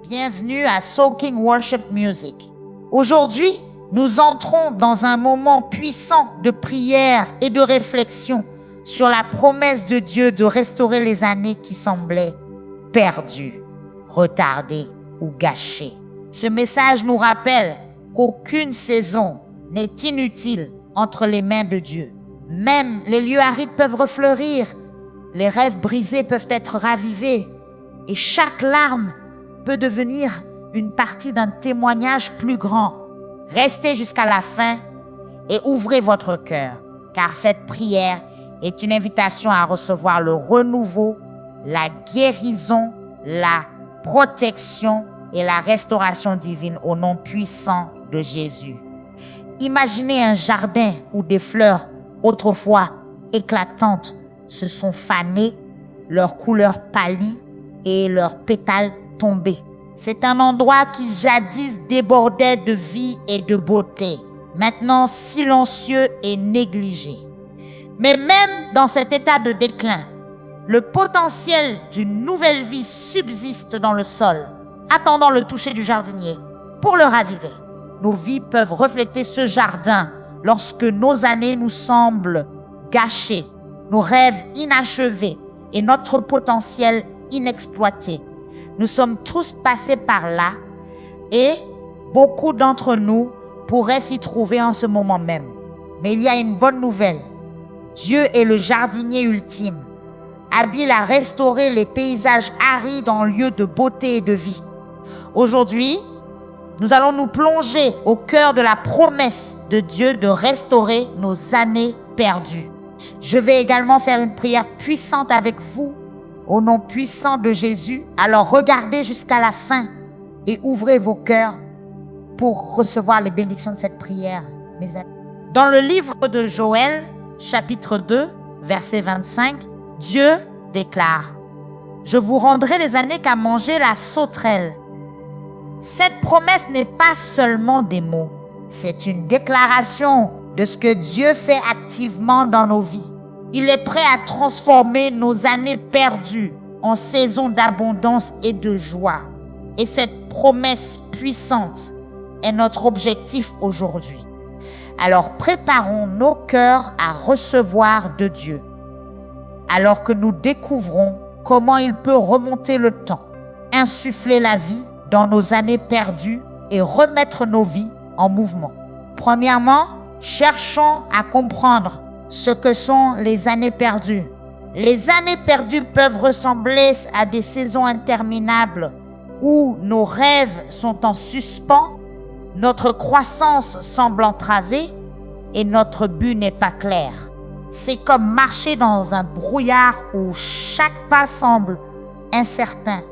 Bienvenue à Soaking Worship Music. Aujourd'hui, nous entrons dans un moment puissant de prière et de réflexion sur la promesse de Dieu de restaurer les années qui semblaient perdues, retardées ou gâchées. Ce message nous rappelle qu'aucune saison n'est inutile entre les mains de Dieu. Même les lieux arides peuvent refleurir, les rêves brisés peuvent être ravivés et chaque larme peut devenir une partie d'un témoignage plus grand. Restez jusqu'à la fin et ouvrez votre cœur, car cette prière est une invitation à recevoir le renouveau, la guérison, la protection et la restauration divine au nom puissant de Jésus. Imaginez un jardin où des fleurs autrefois éclatantes se sont fanées, leurs couleurs pâlies et leurs pétales tombés. C'est un endroit qui jadis débordait de vie et de beauté, maintenant silencieux et négligé. Mais même dans cet état de déclin, le potentiel d'une nouvelle vie subsiste dans le sol, attendant le toucher du jardinier pour le raviver. Nos vies peuvent refléter ce jardin lorsque nos années nous semblent gâchées, nos rêves inachevés et notre potentiel inexploité. Nous sommes tous passés par là et beaucoup d'entre nous pourraient s'y trouver en ce moment même. Mais il y a une bonne nouvelle. Dieu est le jardinier ultime, habile à restaurer les paysages arides en lieu de beauté et de vie. Aujourd'hui, nous allons nous plonger au cœur de la promesse de Dieu de restaurer nos années perdues. Je vais également faire une prière puissante avec vous au nom puissant de Jésus. Alors regardez jusqu'à la fin et ouvrez vos cœurs pour recevoir les bénédictions de cette prière, mes amis. Dans le livre de Joël, chapitre 2, verset 25, Dieu déclare: « Je vous rendrai les années qu'a mangé la sauterelle. » Cette promesse n'est pas seulement des mots, c'est une déclaration de ce que Dieu fait activement dans nos vies. Il est prêt à transformer nos années perdues en saisons d'abondance et de joie. Et cette promesse puissante est notre objectif aujourd'hui. Alors préparons nos cœurs à recevoir de Dieu, alors que nous découvrons comment il peut remonter le temps, insuffler la vie dans nos années perdues et remettre nos vies en mouvement. Premièrement, cherchons à comprendre ce que sont les années perdues. Les années perdues peuvent ressembler à des saisons interminables où nos rêves sont en suspens, notre croissance semble entravée et notre but n'est pas clair. C'est comme marcher dans un brouillard où chaque pas semble incertain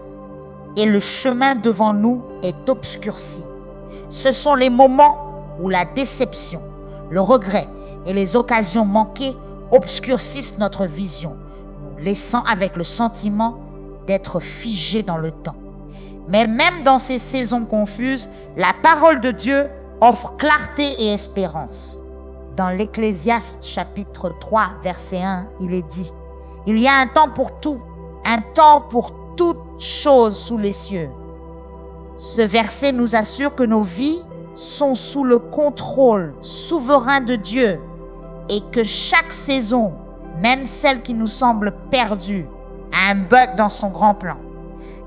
et le chemin devant nous est obscurci. Ce sont les moments où la déception, le regret et les occasions manquées obscurcissent notre vision, nous laissant avec le sentiment d'être figés dans le temps. Mais même dans ces saisons confuses, la parole de Dieu offre clarté et espérance. Dans l'Ecclésiaste chapitre 3, verset 1, il est dit: « Il y a un temps pour tout, un temps pour toutes choses sous les cieux. » Ce verset nous assure que nos vies sont sous le contrôle souverain de Dieu et que chaque saison, même celle qui nous semble perdue, a un but dans son grand plan.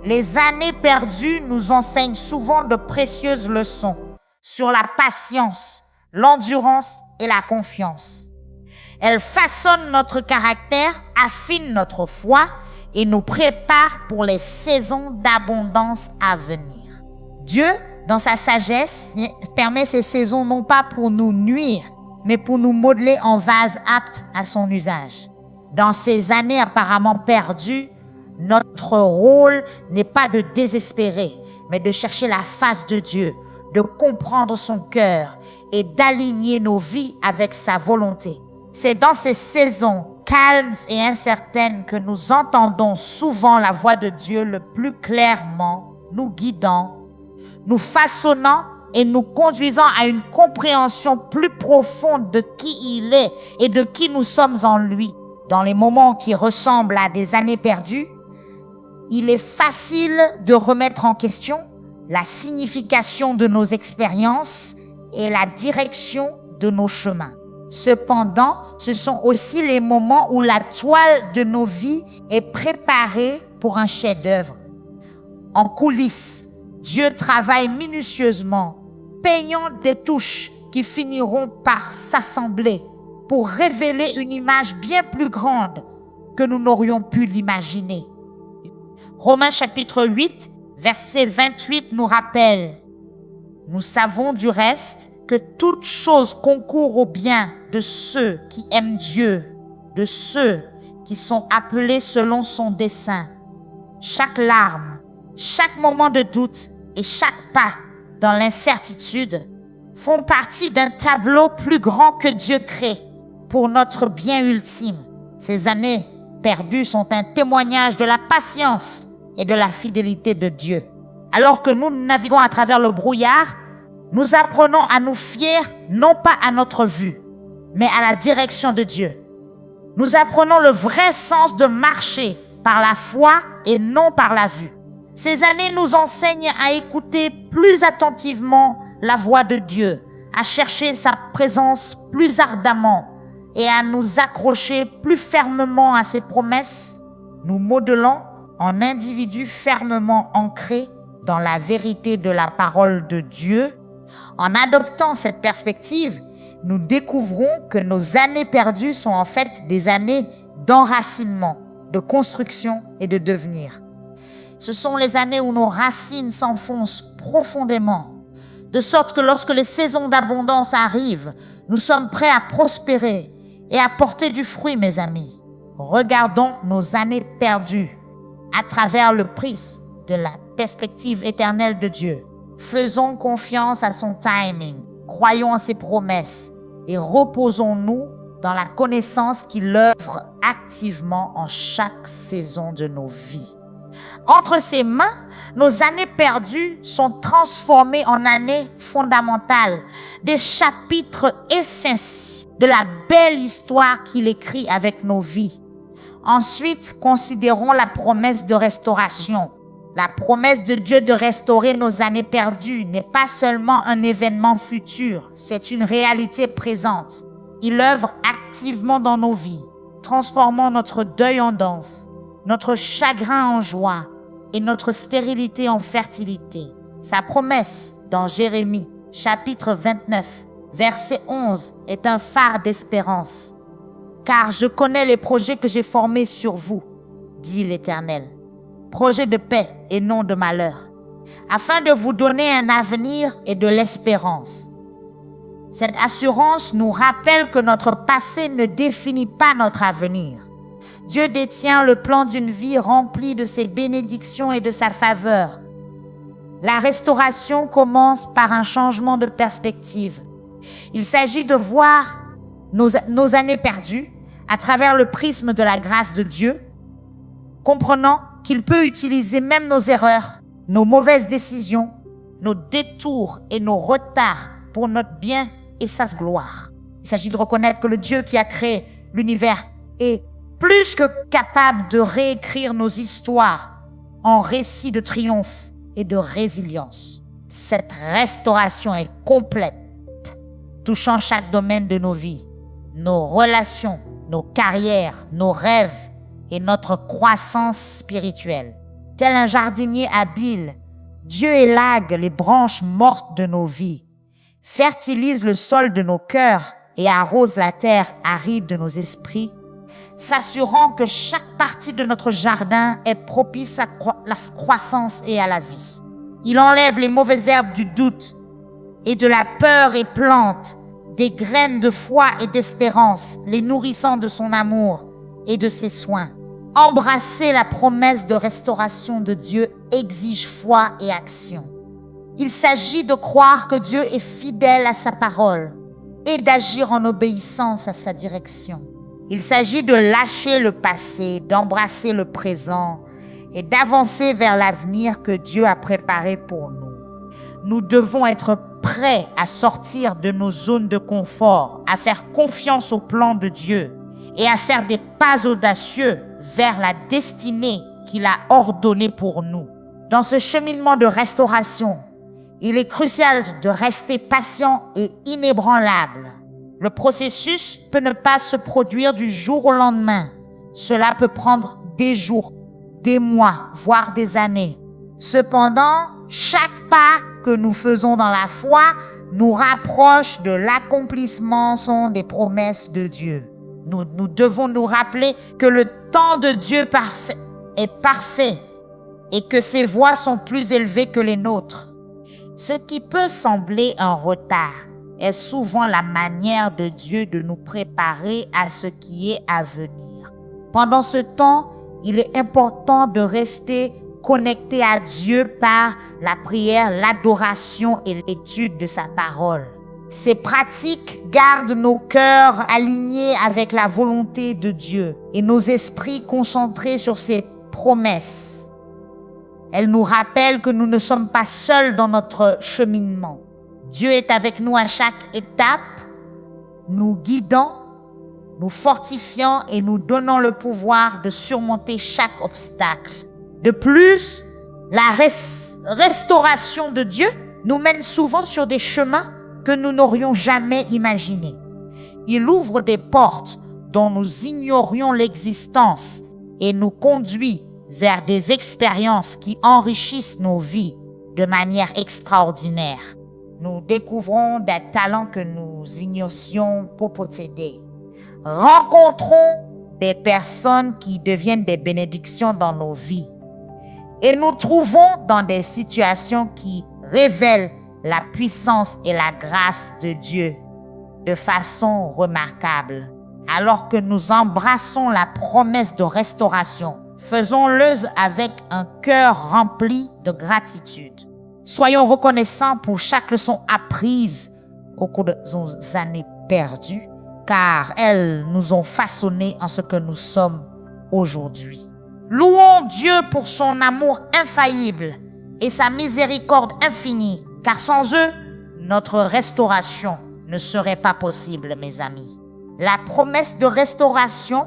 Les années perdues nous enseignent souvent de précieuses leçons sur la patience, l'endurance et la confiance. Elles façonnent notre caractère, affinent notre foi et nous préparent pour les saisons d'abondance à venir. Dieu, dans sa sagesse, permet ces saisons non pas pour nous nuire, mais pour nous modeler en vase apte à son usage. Dans ces années apparemment perdues, notre rôle n'est pas de désespérer, mais de chercher la face de Dieu, de comprendre son cœur et d'aligner nos vies avec sa volonté. C'est dans ces saisons calmes et incertaines que nous entendons souvent la voix de Dieu le plus clairement, nous guidant, nous façonnant et nous conduisant à une compréhension plus profonde de qui il est et de qui nous sommes en lui. Dans les moments qui ressemblent à des années perdues, il est facile de remettre en question la signification de nos expériences et la direction de nos chemins. Cependant, ce sont aussi les moments où la toile de nos vies est préparée pour un chef-d'œuvre. En coulisses, Dieu travaille minutieusement, peignant des touches qui finiront par s'assembler pour révéler une image bien plus grande que nous n'aurions pu l'imaginer. Romains chapitre 8, verset 28 nous rappelle: nous savons du reste que toute chose concourt au bien de ceux qui aiment Dieu, de ceux qui sont appelés selon son dessein. Chaque larme, chaque moment de doute et chaque pas dans l'incertitude font partie d'un tableau plus grand que Dieu crée pour notre bien ultime. Ces années perdues sont un témoignage de la patience et de la fidélité de Dieu. Alors que nous naviguons à travers le brouillard, nous apprenons à nous fier non pas à notre vue, mais à la direction de Dieu. Nous apprenons le vrai sens de marcher par la foi et non par la vue. Ces années nous enseignent à écouter plus attentivement la voix de Dieu, à chercher sa présence plus ardemment et à nous accrocher plus fermement à ses promesses, nous modelons en individus fermement ancrés dans la vérité de la parole de Dieu. En adoptant cette perspective, nous découvrons que nos années perdues sont en fait des années d'enracinement, de construction et de devenir. Ce sont les années où nos racines s'enfoncent profondément, de sorte que lorsque les saisons d'abondance arrivent, nous sommes prêts à prospérer et à porter du fruit, mes amis. Regardons nos années perdues à travers le prisme de la perspective éternelle de Dieu. Faisons confiance à son timing, croyons en ses promesses et reposons-nous dans la connaissance qu'il œuvre activement en chaque saison de nos vies. Entre ses mains, nos années perdues sont transformées en années fondamentales, des chapitres essentiels de la belle histoire qu'il écrit avec nos vies. Ensuite, considérons la promesse de restauration. La promesse de Dieu de restaurer nos années perdues n'est pas seulement un événement futur, c'est une réalité présente. Il œuvre activement dans nos vies, transformant notre deuil en danse, notre chagrin en joie et notre stérilité en fertilité. Sa promesse dans Jérémie, chapitre 29, verset 11, est un phare d'espérance. Car je connais les projets que j'ai formés sur vous, dit l'Éternel. Projets de paix et non de malheur, afin de vous donner un avenir et de l'espérance. Cette assurance nous rappelle que notre passé ne définit pas notre avenir. Dieu détient le plan d'une vie remplie de ses bénédictions et de sa faveur. La restauration commence par un changement de perspective. Il s'agit de voir nos années perdues à travers le prisme de la grâce de Dieu, comprenant qu'il peut utiliser même nos erreurs, nos mauvaises décisions, nos détours et nos retards pour notre bien et sa gloire. Il s'agit de reconnaître que le Dieu qui a créé l'univers est plus que capable de réécrire nos histoires en récits de triomphe et de résilience. Cette restauration est complète, touchant chaque domaine de nos vies, nos relations, nos carrières, nos rêves et notre croissance spirituelle. Tel un jardinier habile, Dieu élague les branches mortes de nos vies, fertilise le sol de nos cœurs et arrose la terre aride de nos esprits, s'assurant que chaque partie de notre jardin est propice à la croissance et à la vie. Il enlève les mauvaises herbes du doute et de la peur et plante des graines de foi et d'espérance, les nourrissant de son amour et de ses soins. Embrasser la promesse de restauration de Dieu exige foi et action. Il s'agit de croire que Dieu est fidèle à sa parole et d'agir en obéissance à sa direction. Il s'agit de lâcher le passé, d'embrasser le présent et d'avancer vers l'avenir que Dieu a préparé pour nous. Nous devons être prêts à sortir de nos zones de confort, à faire confiance au plan de Dieu et à faire des pas audacieux vers la destinée qu'il a ordonnée pour nous. Dans ce cheminement de restauration, il est crucial de rester patient et inébranlable. Le processus peut ne pas se produire du jour au lendemain. Cela peut prendre des jours, des mois, voire des années. Cependant, chaque pas que nous faisons dans la foi nous rapproche de l'accomplissement des promesses de Dieu. Nous devons nous rappeler que le temps de Dieu est parfait et que ses voies sont plus élevées que les nôtres. Ce qui peut sembler un retard est souvent la manière de Dieu de nous préparer à ce qui est à venir. Pendant ce temps, il est important de rester connecté à Dieu par la prière, l'adoration et l'étude de sa parole. Ces pratiques gardent nos cœurs alignés avec la volonté de Dieu et nos esprits concentrés sur ses promesses. Elles nous rappellent que nous ne sommes pas seuls dans notre cheminement. Dieu est avec nous à chaque étape, nous guidant, nous fortifiant et nous donnant le pouvoir de surmonter chaque obstacle. De plus, la restauration de Dieu nous mène souvent sur des chemins que nous n'aurions jamais imaginés. Il ouvre des portes dont nous ignorions l'existence et nous conduit vers des expériences qui enrichissent nos vies de manière extraordinaire. Nous découvrons des talents que nous ignorons pour posséder. Rencontrons des personnes qui deviennent des bénédictions dans nos vies. Et nous trouvons dans des situations qui révèlent la puissance et la grâce de Dieu de façon remarquable. Alors que nous embrassons la promesse de restauration, faisons-le avec un cœur rempli de gratitude. Soyons reconnaissants pour chaque leçon apprise au cours de nos années perdues, car elles nous ont façonnés en ce que nous sommes aujourd'hui. Louons Dieu pour son amour infaillible et sa miséricorde infinie, car sans eux, notre restauration ne serait pas possible, mes amis. La promesse de restauration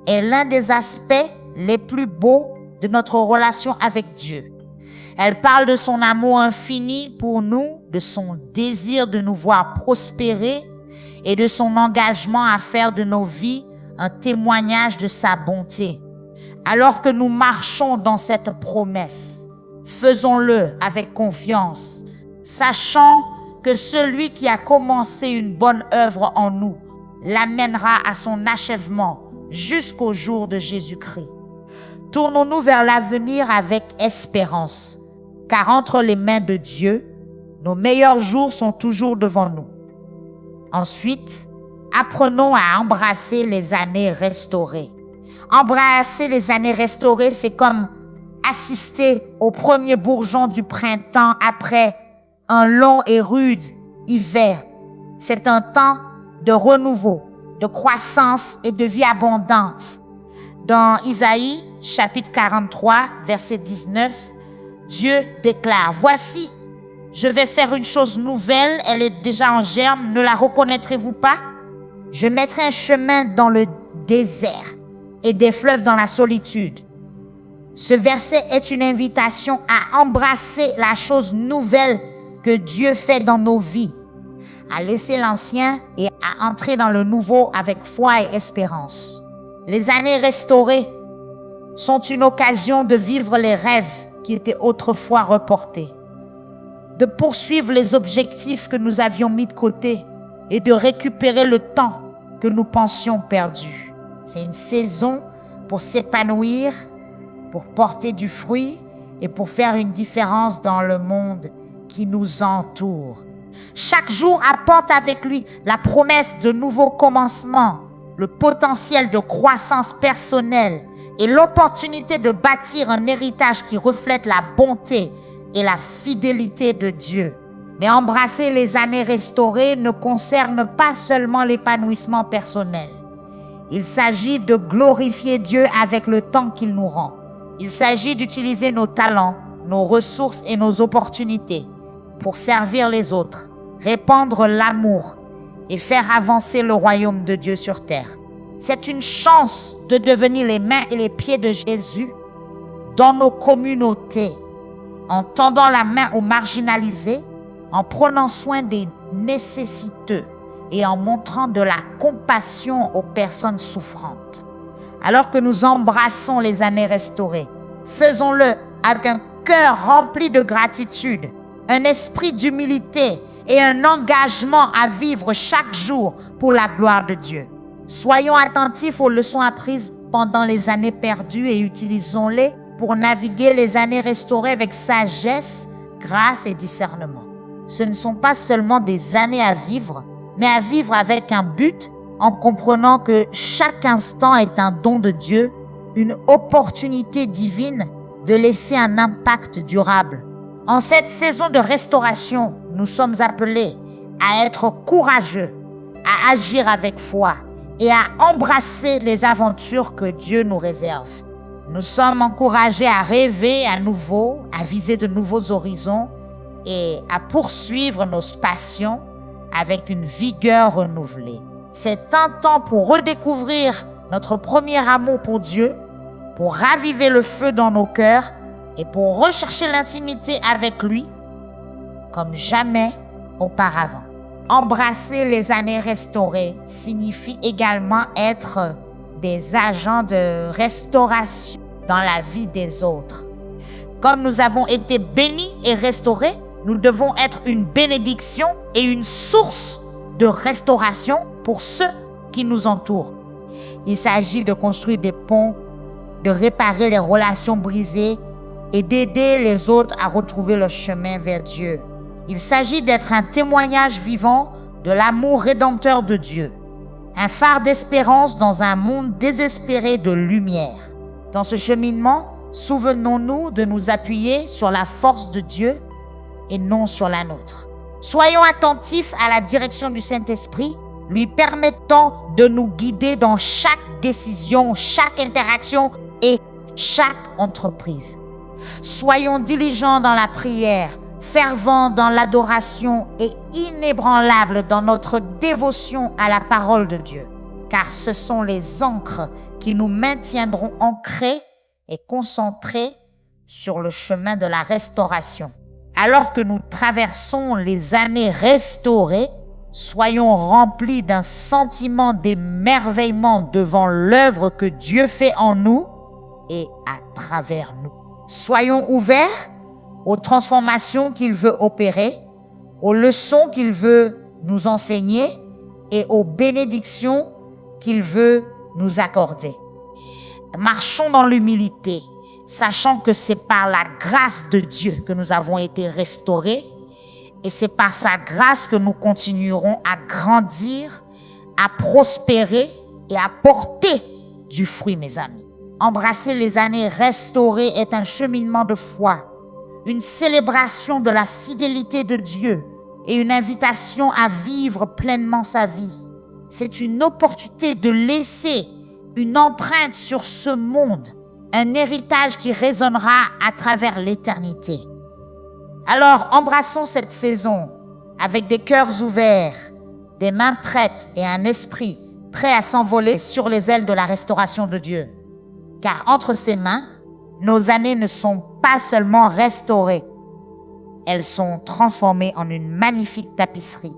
est l'un des aspects les plus beaux de notre relation avec Dieu. Elle parle de son amour infini pour nous, de son désir de nous voir prospérer et de son engagement à faire de nos vies un témoignage de sa bonté. Alors que nous marchons dans cette promesse, faisons-le avec confiance, sachant que celui qui a commencé une bonne œuvre en nous l'amènera à son achèvement jusqu'au jour de Jésus-Christ. Tournons-nous vers l'avenir avec espérance, car entre les mains de Dieu, nos meilleurs jours sont toujours devant nous. Ensuite, apprenons à embrasser les années restaurées. Embrasser les années restaurées, c'est comme assister au premier bourgeon du printemps après un long et rude hiver. C'est un temps de renouveau, de croissance et de vie abondante. Dans Isaïe, chapitre 43, verset 19, Dieu déclare, « Voici, je vais faire une chose nouvelle, elle est déjà en germe, ne la reconnaîtrez-vous pas? Je mettrai un chemin dans le désert et des fleuves dans la solitude. » Ce verset est une invitation à embrasser la chose nouvelle que Dieu fait dans nos vies, à laisser l'ancien et à entrer dans le nouveau avec foi et espérance. Les années restaurées sont une occasion de vivre les rêves qui étaient autrefois reportés, de poursuivre les objectifs que nous avions mis de côté et de récupérer le temps que nous pensions perdu. C'est une saison pour s'épanouir, pour porter du fruit et pour faire une différence dans le monde qui nous entoure. Chaque jour apporte avec lui la promesse de nouveaux commencements, le potentiel de croissance personnelle et l'opportunité de bâtir un héritage qui reflète la bonté et la fidélité de Dieu. Mais embrasser les années restaurées ne concerne pas seulement l'épanouissement personnel. Il s'agit de glorifier Dieu avec le temps qu'il nous rend. Il s'agit d'utiliser nos talents, nos ressources et nos opportunités pour servir les autres, répandre l'amour et faire avancer le royaume de Dieu sur terre. C'est une chance de devenir les mains et les pieds de Jésus dans nos communautés en tendant la main aux marginalisés, en prenant soin des nécessiteux et en montrant de la compassion aux personnes souffrantes. Alors que nous embrassons les années restaurées, faisons-le avec un cœur rempli de gratitude, un esprit d'humilité et un engagement à vivre chaque jour pour la gloire de Dieu. Soyons attentifs aux leçons apprises pendant les années perdues et utilisons-les pour naviguer les années restaurées avec sagesse, grâce et discernement. Ce ne sont pas seulement des années à vivre, mais à vivre avec un but, en comprenant que chaque instant est un don de Dieu, une opportunité divine de laisser un impact durable. En cette saison de restauration, nous sommes appelés à être courageux, à agir avec foi et à embrasser les aventures que Dieu nous réserve. Nous sommes encouragés à rêver à nouveau, à viser de nouveaux horizons et à poursuivre nos passions avec une vigueur renouvelée. C'est un temps pour redécouvrir notre premier amour pour Dieu, pour raviver le feu dans nos cœurs et pour rechercher l'intimité avec lui comme jamais auparavant. Embrasser les années restaurées signifie également être des agents de restauration dans la vie des autres. Comme nous avons été bénis et restaurés, nous devons être une bénédiction et une source de restauration pour ceux qui nous entourent. Il s'agit de construire des ponts, de réparer les relations brisées et d'aider les autres à retrouver le chemin vers Dieu. Il s'agit d'être un témoignage vivant de l'amour rédempteur de Dieu, un phare d'espérance dans un monde désespéré de lumière. Dans ce cheminement, souvenons-nous de nous appuyer sur la force de Dieu et non sur la nôtre. Soyons attentifs à la direction du Saint-Esprit, lui permettant de nous guider dans chaque décision, chaque interaction et chaque entreprise. Soyons diligents dans la prière, fervents dans l'adoration et inébranlables dans notre dévotion à la parole de Dieu, car ce sont les ancres qui nous maintiendront ancrés et concentrés sur le chemin de la restauration. Alors que nous traversons les années restaurées, soyons remplis d'un sentiment d'émerveillement devant l'œuvre que Dieu fait en nous et à travers nous. Soyons ouverts aux transformations qu'il veut opérer, aux leçons qu'il veut nous enseigner et aux bénédictions qu'il veut nous accorder. Marchons dans l'humilité, sachant que c'est par la grâce de Dieu que nous avons été restaurés et c'est par sa grâce que nous continuerons à grandir, à prospérer et à porter du fruit, mes amis. Embrasser les années restaurées est un cheminement de foi, une célébration de la fidélité de Dieu et une invitation à vivre pleinement sa vie. C'est une opportunité de laisser une empreinte sur ce monde, un héritage qui résonnera à travers l'éternité. Alors, embrassons cette saison avec des cœurs ouverts, des mains prêtes et un esprit prêt à s'envoler sur les ailes de la restauration de Dieu. Car entre ses mains, nos années ne sont pas seulement restaurées, elles sont transformées en une magnifique tapisserie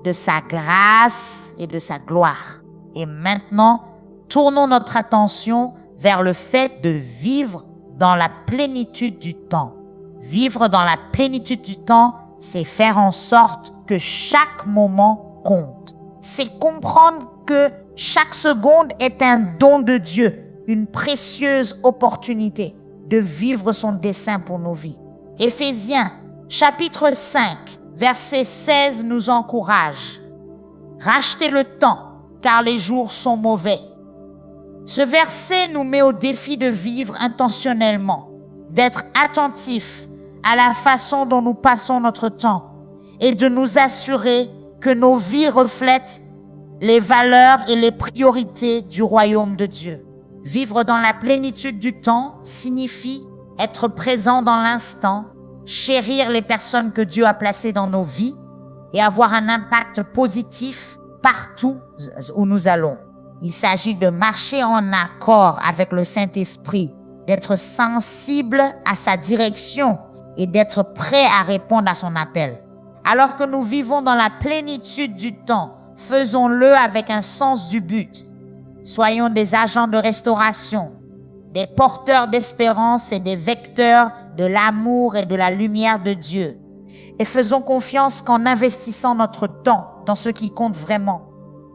de sa grâce et de sa gloire. Et maintenant, tournons notre attention vers le fait de vivre dans la plénitude du temps. Vivre dans la plénitude du temps, c'est faire en sorte que chaque moment compte. C'est comprendre que chaque seconde est un don de Dieu, une précieuse opportunité de vivre son dessein pour nos vies. Éphésiens, chapitre 5, verset 16 nous encourage. Rachetez le temps, car les jours sont mauvais. Ce verset nous met au défi de vivre intentionnellement, d'être attentifs à la façon dont nous passons notre temps et de nous assurer que nos vies reflètent les valeurs et les priorités du royaume de Dieu. Vivre dans la plénitude du temps signifie être présent dans l'instant, chérir les personnes que Dieu a placées dans nos vies et avoir un impact positif partout où nous allons. Il s'agit de marcher en accord avec le Saint-Esprit, d'être sensible à sa direction et d'être prêt à répondre à son appel. Alors que nous vivons dans la plénitude du temps, faisons-le avec un sens du but. Soyons des agents de restauration, des porteurs d'espérance et des vecteurs de l'amour et de la lumière de Dieu. Et faisons confiance qu'en investissant notre temps dans ce qui compte vraiment,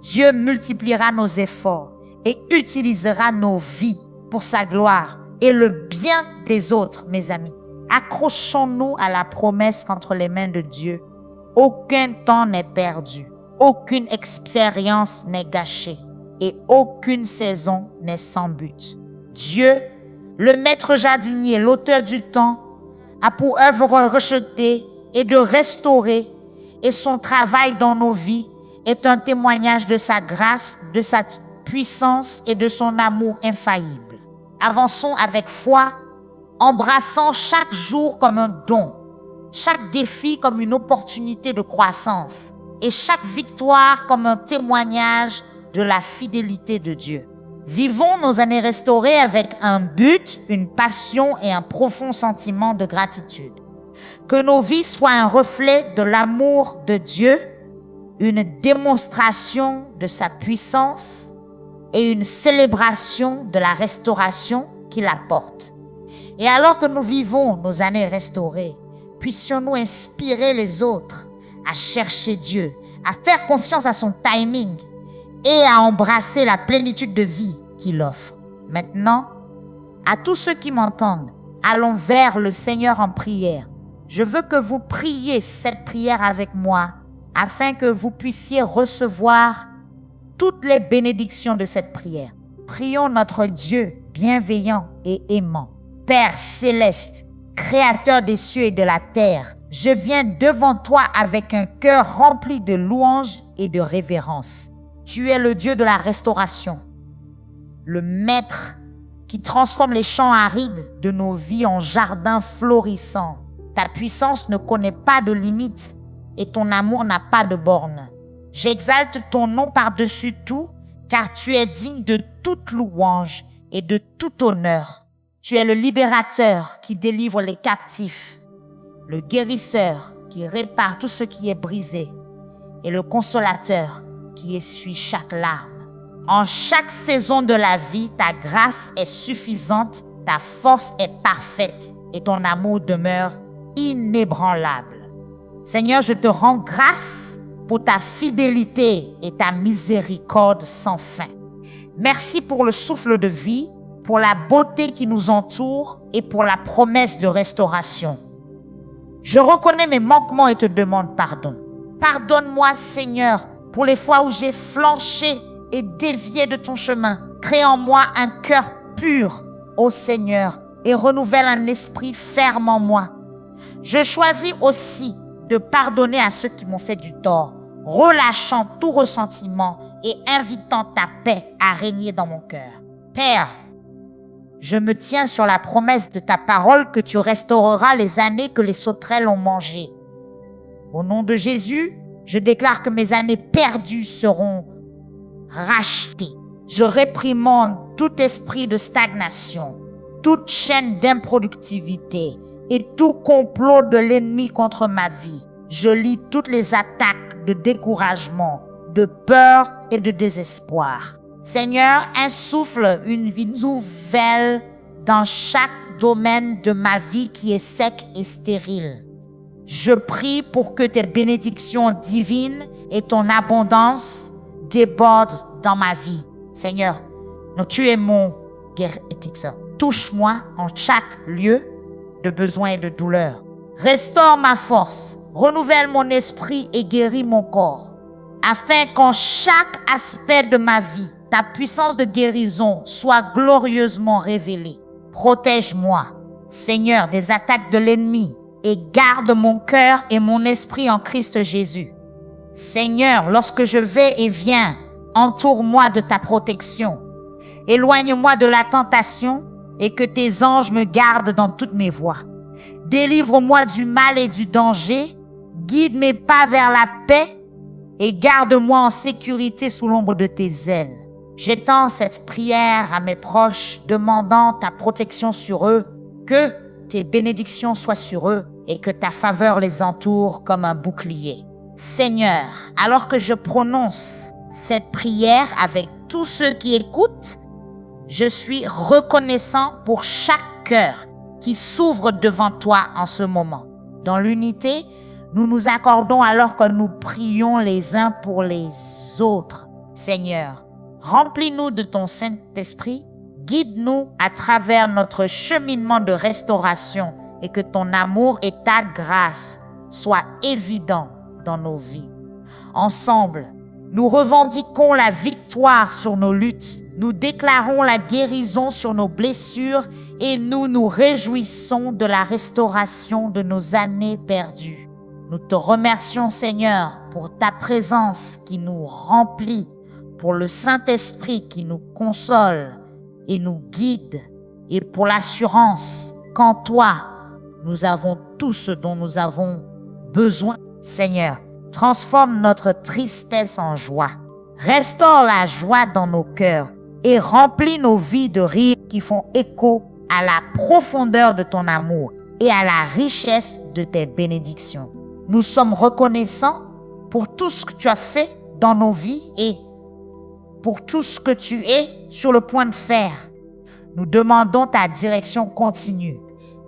Dieu multipliera nos efforts et utilisera nos vies pour sa gloire et le bien des autres, mes amis. Accrochons-nous à la promesse qu'entre les mains de Dieu, aucun temps n'est perdu, aucune expérience n'est gâchée et aucune saison n'est sans but. Dieu, le maître jardinier, l'auteur du temps, a pour œuvre rejeter et de restaurer, et son travail dans nos vies est un témoignage de sa grâce, de sa puissance et de son amour infaillible. Avançons avec foi, embrassant chaque jour comme un don, chaque défi comme une opportunité de croissance et chaque victoire comme un témoignage de la fidélité de Dieu. Vivons nos années restaurées avec un but, une passion et un profond sentiment de gratitude. Que nos vies soient un reflet de l'amour de Dieu, une démonstration de sa puissance et une célébration de la restauration qu'il apporte. Et alors que nous vivons nos années restaurées, puissions-nous inspirer les autres à chercher Dieu, à faire confiance à son timing et à embrasser la plénitude de vie qu'il offre. Maintenant, à tous ceux qui m'entendent, allons vers le Seigneur en prière. Je veux que vous priez cette prière avec moi afin que vous puissiez recevoir toutes les bénédictions de cette prière. Prions notre Dieu bienveillant et aimant. Père céleste, Créateur des cieux et de la terre, je viens devant toi avec un cœur rempli de louanges et de révérence. Tu es le Dieu de la restauration, le Maître qui transforme les champs arides de nos vies en jardins florissants. Ta puissance ne connaît pas de limites et ton amour n'a pas de bornes. J'exalte ton nom par-dessus tout, car tu es digne de toute louange et de tout honneur. Tu es le libérateur qui délivre les captifs, le guérisseur qui répare tout ce qui est brisé et le consolateur qui essuie chaque larme. En chaque saison de la vie, ta grâce est suffisante, ta force est parfaite et ton amour demeure inébranlable. Seigneur, je te rends grâce pour ta fidélité et ta miséricorde sans fin. Merci pour le souffle de vie, pour la beauté qui nous entoure et pour la promesse de restauration. Je reconnais mes manquements et te demande pardon. Pardonne-moi, Seigneur, pour les fois où j'ai flanché et dévié de ton chemin. Crée en moi un cœur pur, ô Seigneur, et renouvelle un esprit ferme en moi. Je choisis aussi de pardonner à ceux qui m'ont fait du tort, relâchant tout ressentiment et invitant ta paix à régner dans mon cœur. Père, je me tiens sur la promesse de ta parole que tu restaureras les années que les sauterelles ont mangées. Au nom de Jésus, je déclare que mes années perdues seront rachetées. Je réprimande tout esprit de stagnation, toute chaîne d'improductivité et tout complot de l'ennemi contre ma vie. Je lis toutes les attaques de découragement, de peur et de désespoir. Seigneur, insouffle une vie nouvelle dans chaque domaine de ma vie qui est sec et stérile. Je prie pour que tes bénédictions divines et ton abondance débordent dans ma vie. Seigneur, tu es mon guérisseur. Touche-moi en chaque lieu de besoin et de douleur. Restaure ma force, renouvelle mon esprit et guéris mon corps, afin qu'en chaque aspect de ma vie, ta puissance de guérison soit glorieusement révélée. Protège-moi, Seigneur, des attaques de l'ennemi et garde mon cœur et mon esprit en Christ Jésus. Seigneur, lorsque je vais et viens, entoure-moi de ta protection. Éloigne-moi de la tentation et que tes anges me gardent dans toutes mes voies. Délivre-moi du mal et du danger, guide mes pas vers la paix et garde-moi en sécurité sous l'ombre de tes ailes. J'étends cette prière à mes proches, demandant ta protection sur eux, que tes bénédictions soient sur eux et que ta faveur les entoure comme un bouclier. Seigneur, alors que je prononce cette prière avec tous ceux qui écoutent, je suis reconnaissant pour chaque cœur qui s'ouvre devant toi en ce moment. Dans l'unité, nous nous accordons alors que nous prions les uns pour les autres. Seigneur, remplis-nous de ton Saint-Esprit, guide-nous à travers notre cheminement de restauration et que ton amour et ta grâce soient évidents dans nos vies. Ensemble, nous revendiquons la victoire sur nos luttes, nous déclarons la guérison sur nos blessures et nous nous réjouissons de la restauration de nos années perdues. Nous te remercions, Seigneur, pour ta présence qui nous remplit, pour le Saint-Esprit qui nous console et nous guide, et pour l'assurance qu'en toi, nous avons tout ce dont nous avons besoin. Seigneur, transforme notre tristesse en joie. Restaure la joie dans nos cœurs et remplis nos vies de rires qui font écho à la profondeur de ton amour et à la richesse de tes bénédictions. Nous sommes reconnaissants pour tout ce que tu as fait dans nos vies et pour tout ce que tu es sur le point de faire. Nous demandons ta direction continue,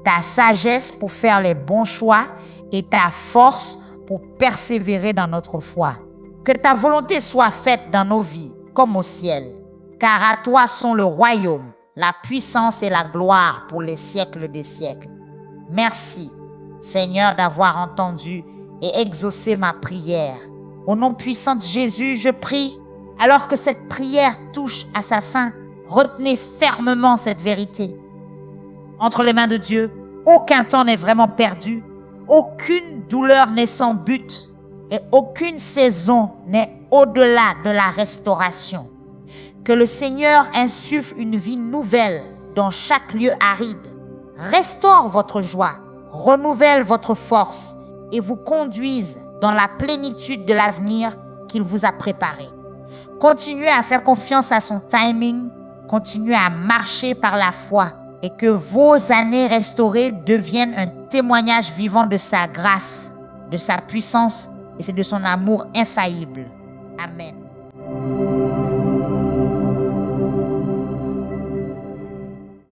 ta sagesse pour faire les bons choix et ta force pour persévérer dans notre foi. Que ta volonté soit faite dans nos vies comme au ciel, car à toi sont le royaume, la puissance et la gloire pour les siècles des siècles. Merci, Seigneur, d'avoir entendu et exaucé ma prière. Au nom puissant de Jésus, je prie, alors que cette prière touche à sa fin, retenez fermement cette vérité. Entre les mains de Dieu, aucun temps n'est vraiment perdu, aucune douleur n'est sans but et aucune saison n'est au-delà de la restauration. Que le Seigneur insuffle une vie nouvelle dans chaque lieu aride. Restaure votre joie, renouvelle votre force et vous conduise dans la plénitude de l'avenir qu'il vous a préparé. Continuez à faire confiance à son timing, continuez à marcher par la foi et que vos années restaurées deviennent un témoignage vivant de sa grâce, de sa puissance et de son amour infaillible. Amen.